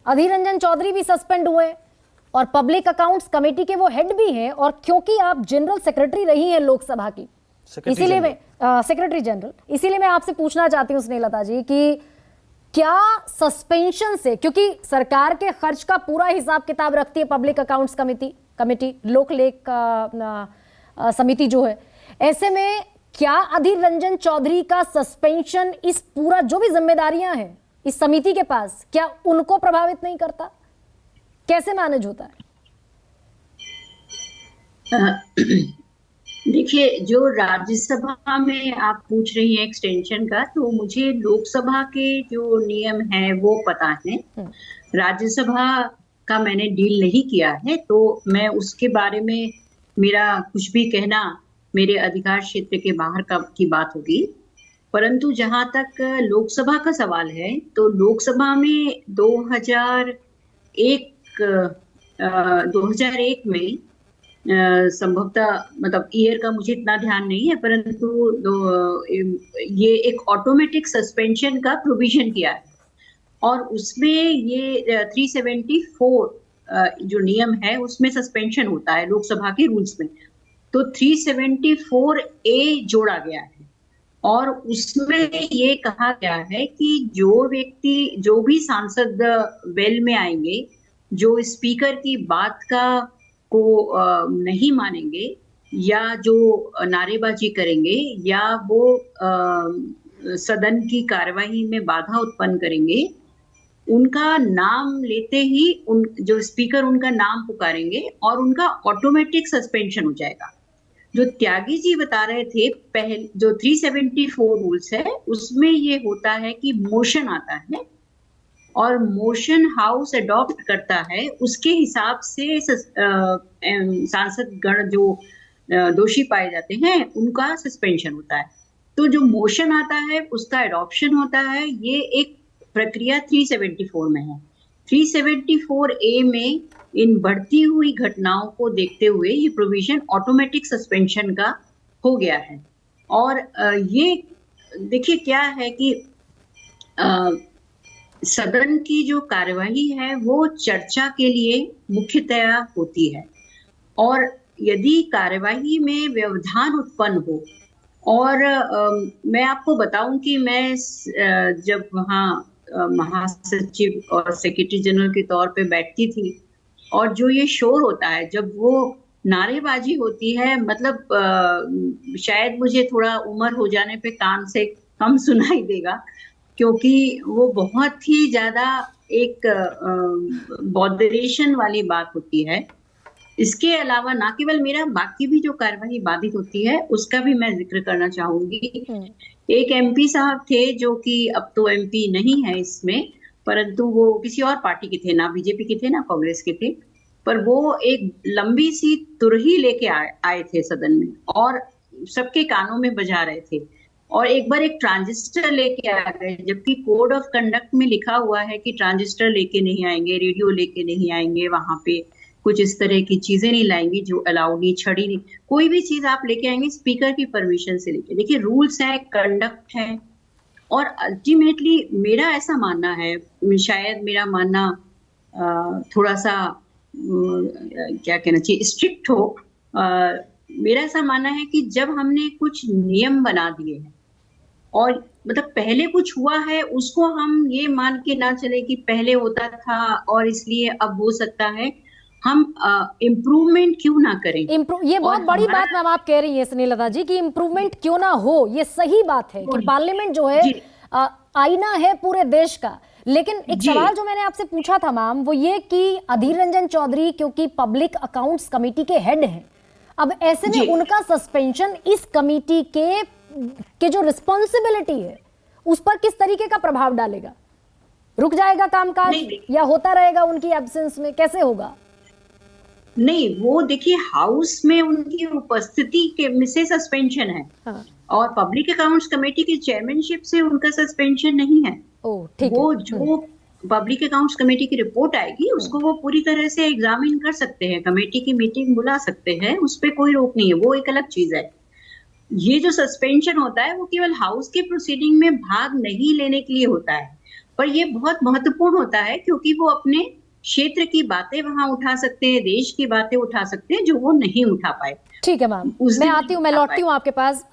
अधीर रंजन चौधरी भी सस्पेंड हुए और पब्लिक अकाउंट्स कमेटी के वो हेड भी हैं, और क्योंकि आप जनरल सेक्रेटरी रही हैं लोकसभा की, इसीलिए मैं सेक्रेटरी जनरल, इसीलिए मैं आपसे पूछना चाहती हूँ स्नेहलता जी कि क्या सस्पेंशन से, क्योंकि सरकार के खर्च का पूरा हिसाब किताब रखती है पब्लिक अकाउंट्स कमेटी लोक लेख समिति जो है, ऐसे में क्या अधीर रंजन चौधरी का सस्पेंशन इस पूरा जो भी जिम्मेदारियां हैं इस समिति के पास, क्या उनको प्रभावित नहीं करता? कैसे मैनेज होता है? देखिए, जो राज्यसभा में आप पूछ रही हैं एक्सटेंशन का, तो मुझे लोकसभा के जो नियम है वो पता है। राज्यसभा का मैंने डील नहीं किया है, तो मैं उसके बारे में मेरा कुछ भी कहना मेरे अधिकार क्षेत्र के बाहर की बात होगी। परंतु जहां तक लोकसभा का सवाल है, तो लोकसभा में 2001 में संभवतः, मतलब ईयर का मुझे इतना ध्यान नहीं है, परंतु ये एक ऑटोमेटिक सस्पेंशन का प्रोविजन किया है, और उसमें ये 374 जो नियम है उसमें सस्पेंशन होता है लोकसभा के रूल्स में। तो 374A जोड़ा गया है, और उसमें ये कहा गया है कि जो भी सांसद वेल में आएंगे, जो स्पीकर की बात को नहीं मानेंगे, या जो नारेबाजी करेंगे, या वो सदन की कार्यवाही में बाधा उत्पन्न करेंगे, उनका नाम लेते ही जो स्पीकर उनका नाम पुकारेंगे और उनका ऑटोमेटिक सस्पेंशन हो जाएगा। जो त्यागी जी बता रहे थे, पहले जो 374 रूल्स है उसमें ये होता है कि मोशन आता है, और मोशन हाउस अडॉप्ट करता है, उसके हिसाब से सांसद गण जो दोषी पाए जाते हैं उनका सस्पेंशन होता है। तो जो मोशन आता है उसका अडॉप्शन होता है, ये एक प्रक्रिया 374 में है। 374A में इन बढ़ती हुई घटनाओं को देखते हुए ये प्रोविजन ऑटोमेटिक सस्पेंशन का हो गया है। और ये देखिए क्या है कि सदन की जो कार्यवाही है वो चर्चा के लिए मुख्यतया होती है, और यदि कार्यवाही में व्यवधान उत्पन्न हो, और मैं आपको बताऊं कि मैं जब वहाँ महासचिव और सेक्रेटरी जनरल के तौर पे बैठती थी, और जो ये शोर होता है, जब वो नारेबाजी होती है, मतलब शायद मुझे थोड़ा उम्र हो जाने पे कान से कम सुनाई देगा, क्योंकि वो बहुत ही ज्यादा एक बॉदरेशन वाली बात होती है। इसके अलावा ना केवल मेरा, बाकी भी जो कार्यवाही बाधित होती है उसका भी मैं जिक्र करना चाहूंगी। एक MP साहब थे जो कि अब तो MP नहीं है इसमें, परंतु वो किसी और पार्टी के थे, ना बीजेपी के थे ना कांग्रेस के थे, पर वो एक लंबी सी तुरही लेके आए थे सदन में, और सबके कानों में बजा रहे थे, और एक बार एक ट्रांजिस्टर लेके आ गए, जबकि कोड ऑफ कंडक्ट में लिखा हुआ है कि ट्रांजिस्टर लेके नहीं आएंगे, रेडियो लेके नहीं आएंगे, वहां पे कुछ इस तरह की चीजें नहीं लाएंगी जो अलाउड नहीं, छड़ी नहीं, कोई भी चीज आप लेके आएंगे स्पीकर की परमिशन से लेके। देखिए, रूल्स है, कंडक्ट है, और अल्टीमेटली मेरा ऐसा मानना है, शायद मेरा मानना थोड़ा सा क्या कहना चाहिए, स्ट्रिक्ट हो, मेरा ऐसा मानना है कि जब हमने कुछ नियम बना दिए हैं, और मतलब पहले कुछ हुआ है, उसको हम ये मान के ना चले कि पहले होता था और इसलिए अब हो सकता है, हम इम्प्रूवमेंट क्यों ना करें। ये बहुत बड़ी बात मैम आप कह रही हैं स्नेहलता जी कि इम्प्रूवमेंट क्यों ना हो, ये सही बात है कि पार्लियामेंट जो है आईना है पूरे देश का। लेकिन एक सवाल जो मैंने आपसे पूछा था मैम, वो ये कि अधीर रंजन चौधरी क्योंकि पब्लिक अकाउंट्स कमेटी के हेड हैं, अब ऐसे में उनका सस्पेंशन इस कमेटी के जो रिस्पॉन्सिबिलिटी है उस पर किस तरीके का प्रभाव डालेगा? रुक जाएगा कामकाज या होता रहेगा उनकी एब्सेंस में, कैसे होगा? नहीं, वो देखिए, हाउस में उनकी उपस्थिति के से सस्पेंशन है। हाँ। और पब्लिक अकाउंट्स कमेटी की चेयरमैनशिप से उनका सस्पेंशन नहीं है। वो जो पब्लिक अकाउंट्स कमेटी की रिपोर्ट आएगी उसको वो पूरी तरह से एग्जामिन कर सकते हैं, कमेटी की मीटिंग बुला सकते हैं, उस पर कोई रोक नहीं है, वो एक अलग चीज है। ये जो सस्पेंशन होता है वो केवल हाउस के प्रोसीडिंग में भाग नहीं लेने के लिए होता है। पर ये बहुत महत्वपूर्ण होता है क्योंकि वो अपने क्षेत्र की बातें वहां उठा सकते हैं, देश की बातें उठा सकते हैं जो वो नहीं उठा पाए। ठीक है मैम, उस मैं दिन आती नहीं हूँ, मैं उठा लौटती पाए। हूँ आपके पास।